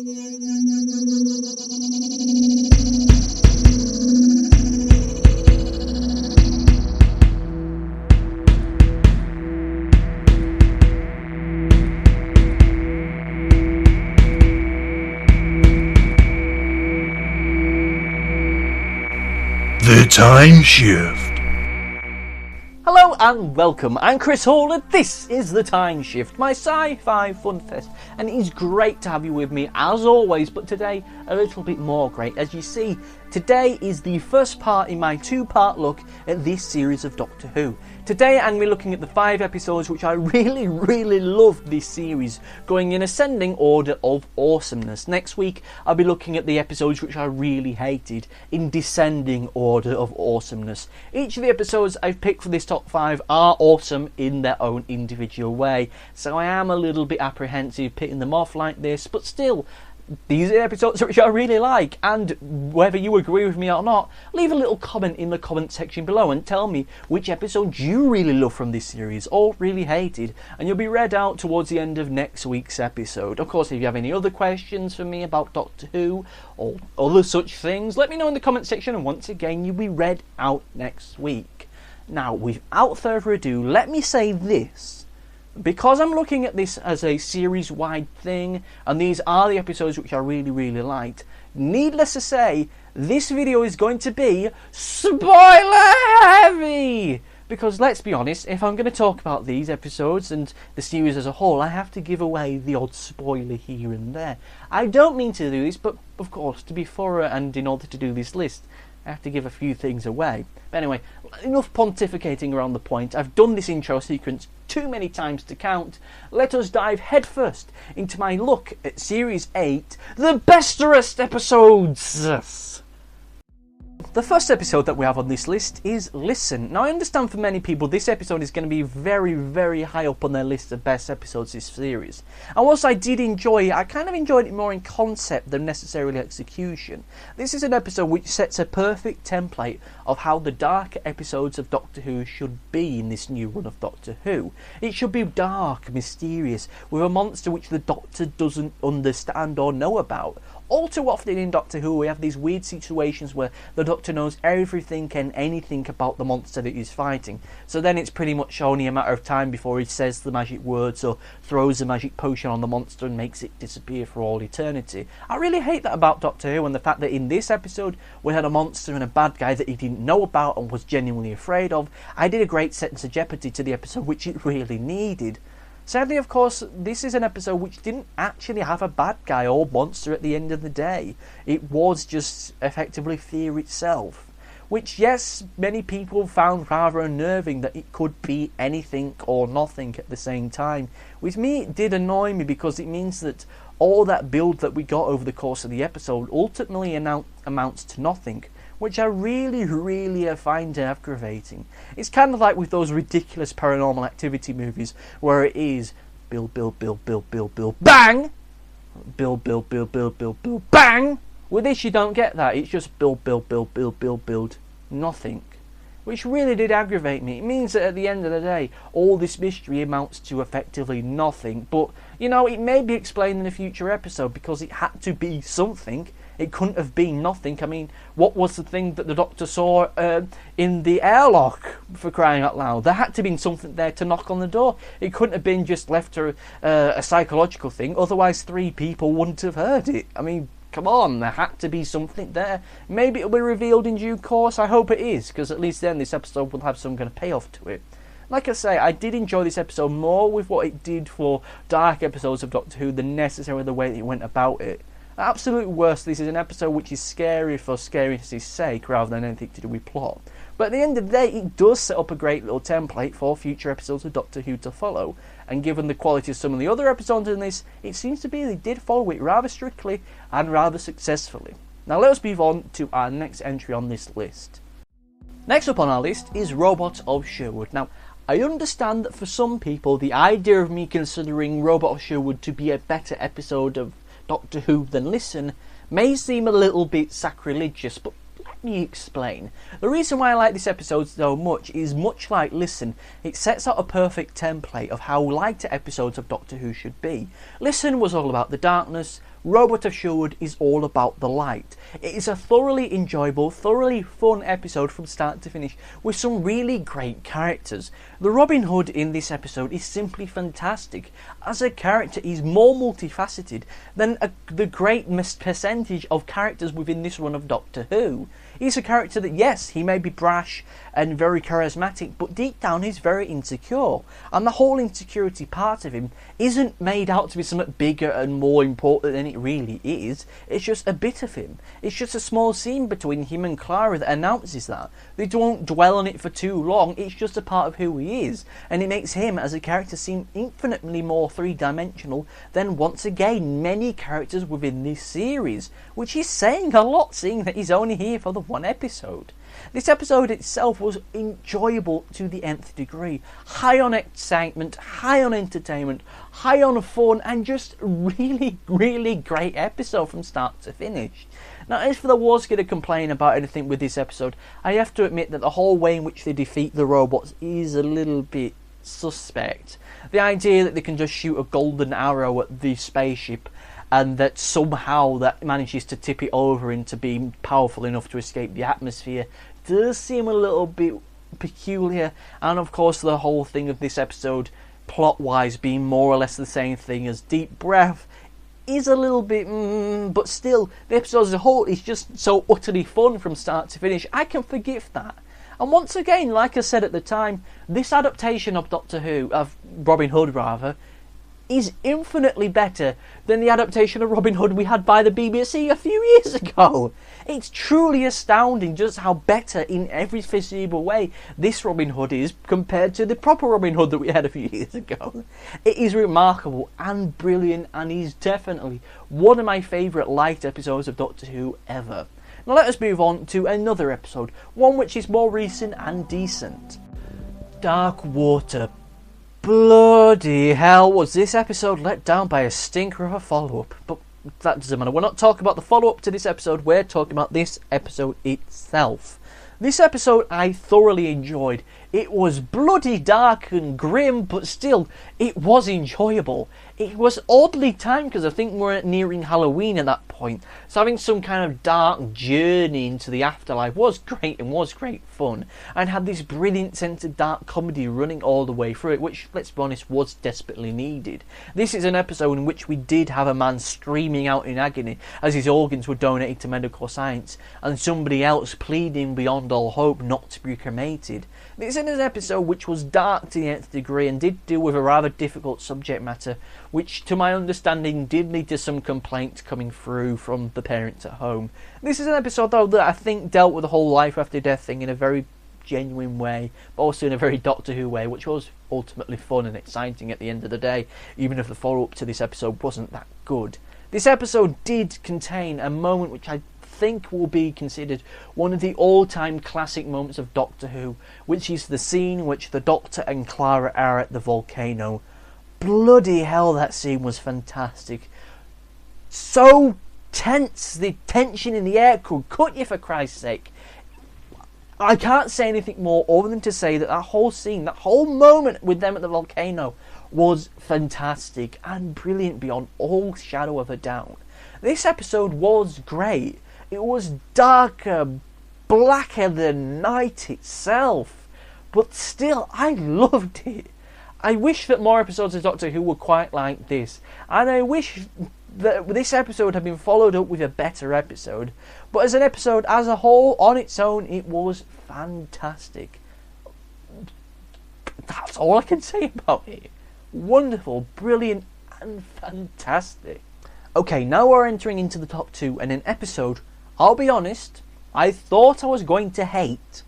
The Timeshift. Hello and welcome, I'm Chris Hall and this is The Timeshift, my sci-fi fun fest, and it is great to have you with me as always, but today a little bit more great. As you see, today is the first part in my two-part look at this series of Doctor Who. Today I'm going to be looking at the 5 episodes which I really love this series, going in ascending order of awesomeness. Next week I'll be looking at the episodes which I really hated in descending order of awesomeness. Each of the episodes I've picked for this top 5 are awesome in their own individual way, so I am a little bit apprehensive picking them off like this, but still, these are episodes which I really like, and whether you agree with me or not, leave a little comment in the comment section below and tell me which episodes you really love from this series or really hated, and you'll be read out towards the end of next week's episode. Of course, if you have any other questions for me about Doctor Who or other such things, let me know in the comment section, and once again you'll be read out next week. Now, without further ado, let me say this. Because I'm looking at this as a series-wide thing, and these are the episodes which I really liked, needless to say, this video is going to be spoiler heavy! Because let's be honest, if I'm going to talk about these episodes and the series as a whole, I have to give away the odd spoiler here and there. I don't mean to do this, but of course, to be thorough and in order to do this list, I have to give a few things away. But anyway, enough pontificating around the point. I've done this intro sequence too many times to count. Let us dive headfirst into my look at Series 8, the besterest episodes. The first episode that we have on this list is Listen. Now I understand for many people this episode is going to be very high up on their list of best episodes this series. And whilst I did enjoy it, I kind of enjoyed it more in concept than necessarily execution. This is an episode which sets a perfect template of how the dark episodes of Doctor Who should be in this new run of Doctor Who. It should be dark, mysterious, with a monster which the Doctor doesn't understand or know about. All too often in Doctor Who we have these weird situations where the Doctor knows everything and anything about the monster that he's fighting, so then it's pretty much only a matter of time before he says the magic words or throws a magic potion on the monster and makes it disappear for all eternity. I really hate that about Doctor Who, and the fact that in this episode we had a monster and a bad guy that he didn't know about and was genuinely afraid of. I did a great sense of jeopardy to the episode which it really needed. Sadly, of course, this is an episode which didn't actually have a bad guy or monster at the end of the day. It was just effectively fear itself. Which, yes, many people found rather unnerving that it could be anything or nothing at the same time. With me, it did annoy me because it means that all that build that we got over the course of the episode ultimately amounts to nothing, which I really find aggravating. It's kind of like with those ridiculous Paranormal Activity movies where it is build, bang! Build, bang! With this you don't get that, it's just build, nothing. Which really did aggravate me. It means that at the end of the day, all this mystery amounts to effectively nothing. But, you know, it may be explained in a future episode because it had to be something. It couldn't have been nothing. I mean, what was the thing that the Doctor saw in the airlock, for crying out loud? There had to have been something there to knock on the door. It couldn't have been just left to a psychological thing, otherwise 3 people wouldn't have heard it. I mean, come on, there had to be something there. Maybe it'll be revealed in due course. I hope it is, because at least then this episode will have some kind of payoff to it. Like I say, I did enjoy this episode more with what it did for dark episodes of Doctor Who than necessarily the way that it went about it. At absolute worst, this is an episode which is scary for scariness' sake rather than anything to do with plot. But at the end of the day, it does set up a great little template for future episodes of Doctor Who to follow. And given the quality of some of the other episodes in this, it seems to be they did follow it rather strictly and rather successfully. Now let us move on to our next entry on this list. Next up on our list is Robot of Sherwood. Now, I understand that for some people, the idea of me considering Robot of Sherwood to be a better episode of Doctor Who than Listen may seem a little bit sacrilegious, but let me explain. The reason why I like this episode so much is much like Listen, it sets out a perfect template of how lighter episodes of Doctor Who should be. Listen was all about the darkness, Robot of Sherwood is all about the light. It is a thoroughly enjoyable, thoroughly fun episode from start to finish with some really great characters. The Robin Hood in this episode is simply fantastic. As a character, he's more multifaceted than the great percentage of characters within this run of Doctor Who. He's a character that, yes, he may be brash and very charismatic, but deep down he's very insecure. And the whole insecurity part of him isn't made out to be something bigger and more important than it really is. It's just a bit of him. It's just a small scene between him and Clara that announces that. They don't dwell on it for too long, it's just a part of who he is. And it makes him as a character seem infinitely more three-dimensional than, once again, many characters within this series. Which is saying a lot, seeing that he's only here for the one episode. This episode itself was enjoyable to the nth degree. High on excitement, high on entertainment, high on fun, and just really, really great episode from start to finish. Now, if there was going to complain about anything with this episode, I have to admit that the whole way in which they defeat the robots is a little bit suspect. The idea that they can just shoot a golden arrow at the spaceship and that somehow that manages to tip it over into being powerful enough to escape the atmosphere does seem a little bit peculiar. And of course the whole thing of this episode, plot-wise, being more or less the same thing as Deep Breath is a little bit but still, the episode as a whole is just so utterly fun from start to finish. I can forgive that. And once again, like I said at the time, this adaptation of Doctor Who, of Robin Hood rather, is infinitely better than the adaptation of Robin Hood we had by the BBC a few years ago. It's truly astounding just how better in every foreseeable way this Robin Hood is compared to the proper Robin Hood that we had a few years ago. It is remarkable and brilliant, and is definitely one of my favourite light episodes of Doctor Who ever. Now let us move on to another episode, one which is more recent and decent. Dark Water. Bloody hell, was this episode let down by a stinker of a follow-up. But that doesn't matter. We're not talking about the follow-up to this episode, we're talking about this episode itself. This episode I thoroughly enjoyed. It was bloody dark and grim, but still, it was enjoyable. It was oddly timed because I think we're nearing Halloween at that point. So having some kind of dark journey into the afterlife was great and was great fun. And had this brilliant sense of dark comedy running all the way through it, which, let's be honest, was desperately needed. This is an episode in which we did have a man screaming out in agony as his organs were donated to medical science, and somebody else pleading beyond all hope not to be cremated. This is an episode which was dark to the nth degree and did deal with a rather difficult subject matter, which to my understanding did lead to some complaints coming through from the parents at home. This is an episode though that I think dealt with the whole life after death thing in a very genuine way, but also in a very Doctor Who way, which was ultimately fun and exciting at the end of the day, even if the follow-up to this episode wasn't that good. This episode did contain a moment which I think will be considered one of the all-time classic moments of Doctor Who, which is the scene in which the Doctor and Clara are at the volcano. Bloody hell, that scene was fantastic. So tense, the tension in the air could cut you, for Christ's sake. I can't say anything more other than to say that that whole scene, that whole moment with them at the volcano was fantastic and brilliant beyond all shadow of a doubt. This episode was great. It was darker, blacker than night itself, but still, I loved it. I wish that more episodes of Doctor Who were quite like this, and I wish that this episode had been followed up with a better episode, but as an episode as a whole, on its own, it was fantastic. That's all I can say about it. Wonderful, brilliant, and fantastic. Okay, now we're entering into the top two, and an episode, I'll be honest, I thought I was going to hate.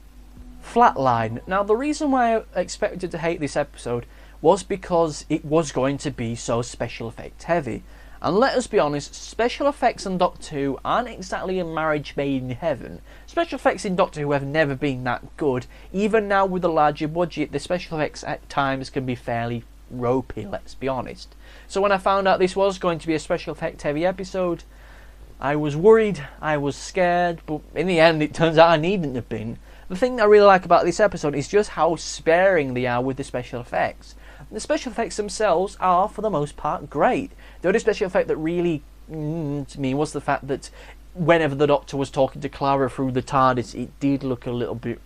Flatline. Now, the reason why I expected to hate this episode was because it was going to be so special effect heavy. And let us be honest, special effects in Doctor Who aren't exactly a marriage made in heaven. Special effects in Doctor Who have never been that good. Even now with a larger budget, the special effects at times can be fairly ropey, let's be honest. So when I found out this was going to be a special effect heavy episode, I was worried, I was scared, but in the end it turns out I needn't have been. The thing that I really like about this episode is just how sparing they are with the special effects. The special effects themselves are, for the most part, great. The only special effect that really to me was the fact that whenever the Doctor was talking to Clara through the TARDIS, it did look a little bit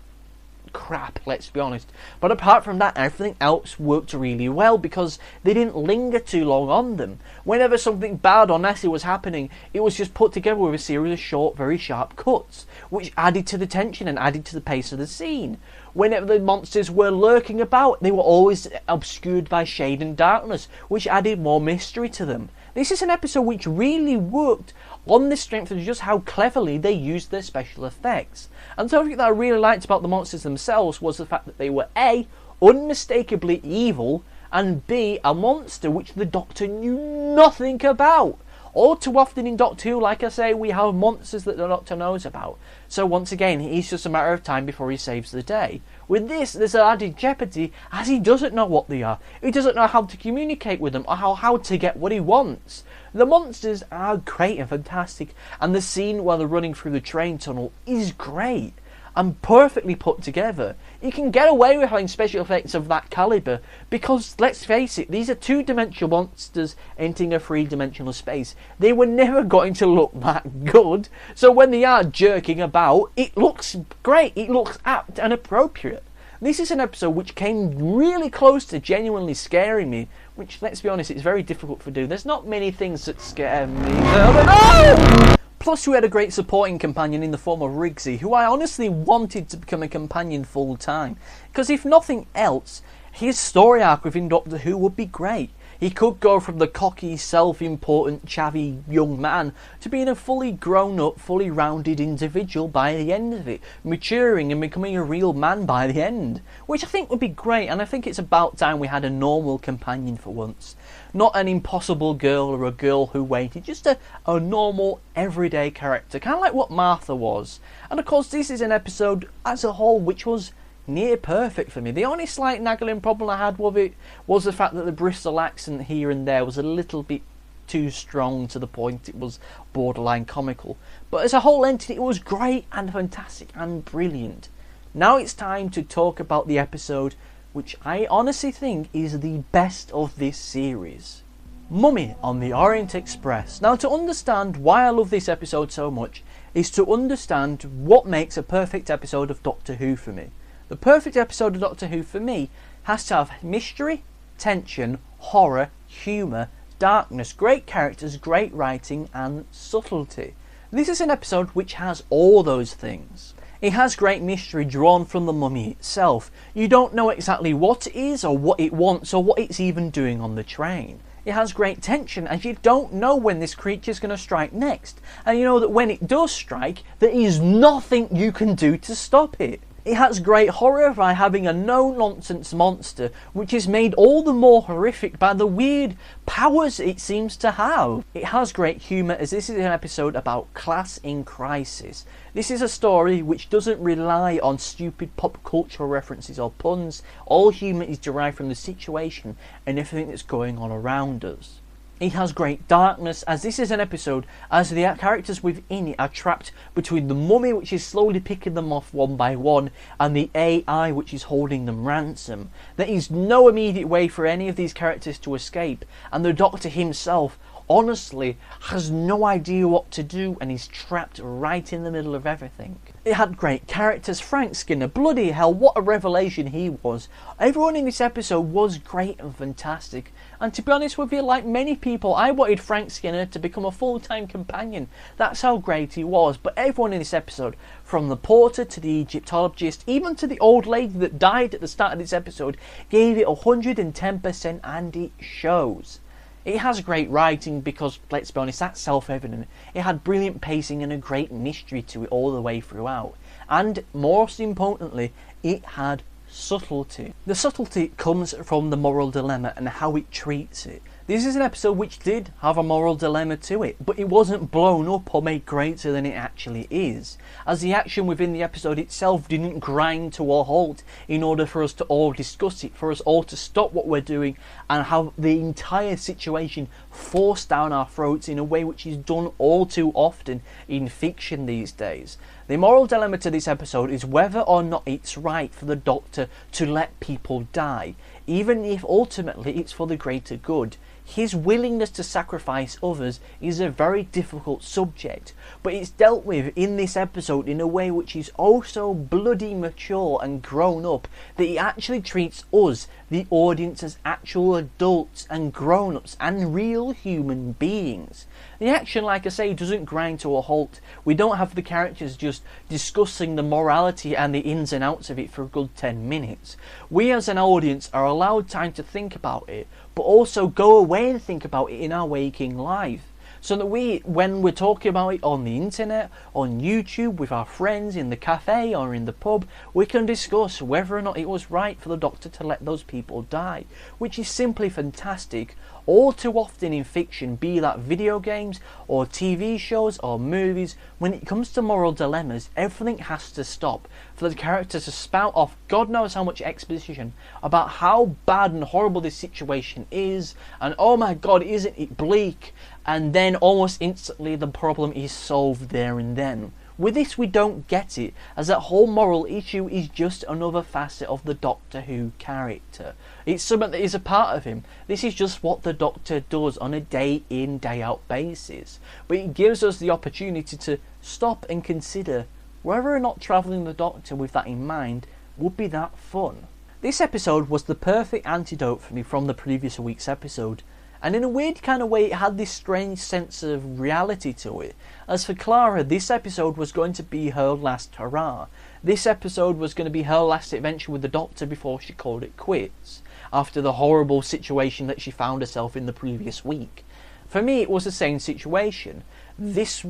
crap, let's be honest. But apart from that, everything else worked really well because they didn't linger too long on them. Whenever something bad or nasty was happening, it was just put together with a series of short, very sharp cuts, which added to the tension and added to the pace of the scene. Whenever the monsters were lurking about, they were always obscured by shade and darkness, which added more mystery to them. This is an episode which really worked on the strength of just how cleverly they used their special effects. And something that I really liked about the monsters themselves was the fact that they were A, unmistakably evil, and B, a monster which the Doctor knew nothing about. All too often in Doctor Who, like I say, we have monsters that the Doctor knows about. So once again, it's just a matter of time before he saves the day. With this, there's an added jeopardy as he doesn't know what they are. He doesn't know how to communicate with them or how to get what he wants. The monsters are great and fantastic, and the scene while they're running through the train tunnel is great and perfectly put together. You can get away with having special effects of that calibre because, let's face it, these are two-dimensional monsters entering a three-dimensional space. They were never going to look that good, so when they are jerking about, it looks great, it looks apt and appropriate. This is an episode which came really close to genuinely scaring me, which, let's be honest, it's very difficult to do. There's not many things that scare me. No! Plus, we had a great supporting companion in the form of Rigsy, who I honestly wanted to become a companion full time. Because if nothing else, his story arc within Doctor Who would be great. He could go from the cocky, self-important, chavvy young man to being a fully grown-up, fully rounded individual by the end of it, maturing and becoming a real man by the end, which I think would be great, and I think it's about time we had a normal companion for once. Not an impossible girl or a girl who waited, just a normal, everyday character, kind of like what Martha was. And of course, this is an episode as a whole which was near perfect for me. The only slight nagging problem I had with it was the fact that the Bristol accent here and there was a little bit too strong to the point it was borderline comical. But as a whole entity, it was great and fantastic and brilliant. Now it's time to talk about the episode which I honestly think is the best of this series. Mummy on the Orient Express. Now, to understand why I love this episode so much is to understand what makes a perfect episode of Doctor Who for me. The perfect episode of Doctor Who for me has to have mystery, tension, horror, humour, darkness, great characters, great writing and subtlety. This is an episode which has all those things. It has great mystery drawn from the mummy itself. You don't know exactly what it is or what it wants or what it's even doing on the train. It has great tension as you don't know when this creature is going to strike next. And you know that when it does strike, there is nothing you can do to stop it. It has great horror by having a no-nonsense monster, which is made all the more horrific by the weird powers it seems to have. It has great humour as this is an episode about class in crisis. This is a story which doesn't rely on stupid pop cultural references or puns. All humour is derived from the situation and everything that's going on around us. It has great darkness as this is an episode as the characters within it are trapped between the mummy which is slowly picking them off one by one and the AI which is holding them ransom. There is no immediate way for any of these characters to escape, and the Doctor himself honestly has no idea what to do and is trapped right in the middle of everything. It had great characters. Frank Skinner, bloody hell, what a revelation he was. Everyone in this episode was great and fantastic, and to be honest with you, like many people, I wanted Frank Skinner to become a full-time companion. That's how great he was. But everyone in this episode, from the porter to the Egyptologist, even to the old lady that died at the start of this episode, gave it 110%, and it shows. It has great writing because, let's be honest, that's self-evident. It had brilliant pacing and a great mystery to it all the way throughout. And, most importantly, it had subtlety. The subtlety comes from the moral dilemma and how it treats it. This is an episode which did have a moral dilemma to it, but it wasn't blown up or made greater than it actually is, as the action within the episode itself didn't grind to a halt in order for us to all discuss it, for us all to stop what we're doing and have the entire situation forced down our throats in a way which is done all too often in fiction these days. The moral dilemma to this episode is whether or not it's right for the Doctor to let people die, even if ultimately it's for the greater good. His willingness to sacrifice others is a very difficult subject, but it's dealt with in this episode in a way which is oh so bloody mature and grown up that he actually treats us, the audience, as actual adults and grown-ups and real human beings. The action, like I say, doesn't grind to a halt. We don't have the characters just discussing the morality and the ins and outs of it for a good 10 minutes. We as an audience are allowed time to think about it, but also go away and think about it in our waking life. So that we, when we're talking about it on the internet, on YouTube, with our friends, in the cafe or in the pub, we can discuss whether or not it was right for the Doctor to let those people die, which is simply fantastic. All too often in fiction, be that video games or TV shows or movies, when it comes to moral dilemmas, everything has to stop for the character to spout off God knows how much exposition about how bad and horrible this situation is, and oh my God, isn't it bleak? And then almost instantly the problem is solved there and then. With this we don't get it, as that whole moral issue is just another facet of the Doctor Who character. It's something that is a part of him. This is just what the Doctor does on a day in, day out basis. But it gives us the opportunity to stop and consider whether or not travelling the Doctor with that in mind would be that fun. This episode was the perfect antidote for me from the previous week's episode. And in a weird kind of way, it had this strange sense of reality to it. As for Clara, this episode was going to be her last hurrah. This episode was going to be her last adventure with the Doctor before she called it quits, after the horrible situation that she found herself in the previous week. For me, it was the same situation. This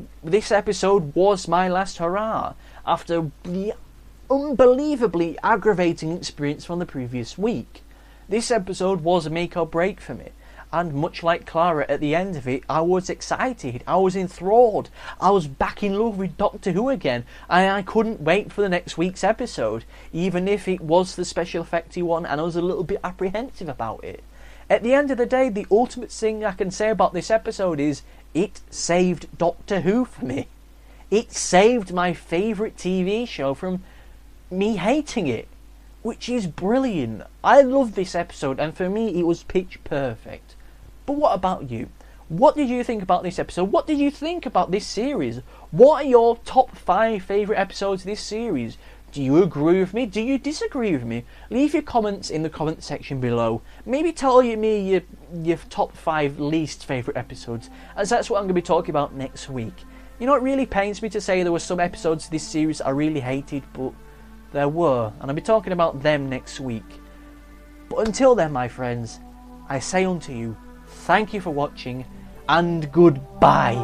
episode was my last hurrah, after the unbelievably aggravating experience from the previous week. This episode was a make or break for me. And much like Clara at the end of it, I was excited, I was enthralled, I was back in love with Doctor Who again, and I couldn't wait for the next week's episode, even if it was the special effecty one and I was a little bit apprehensive about it. At the end of the day, the ultimate thing I can say about this episode is, it saved Doctor Who for me. It saved my favourite TV show from me hating it, which is brilliant. I love this episode, and for me it was pitch perfect. But what about you? What did you think about this episode? What did you think about this series? What are your top 5 favourite episodes of this series? Do you agree with me? Do you disagree with me? Leave your comments in the comment section below. Maybe tell me your top 5 least favourite episodes, as that's what I'm going to be talking about next week. You know, it really pains me to say there were some episodes of this series I really hated, but there were, and I'll be talking about them next week. But until then, my friends, I say unto you, thank you for watching, and goodbye.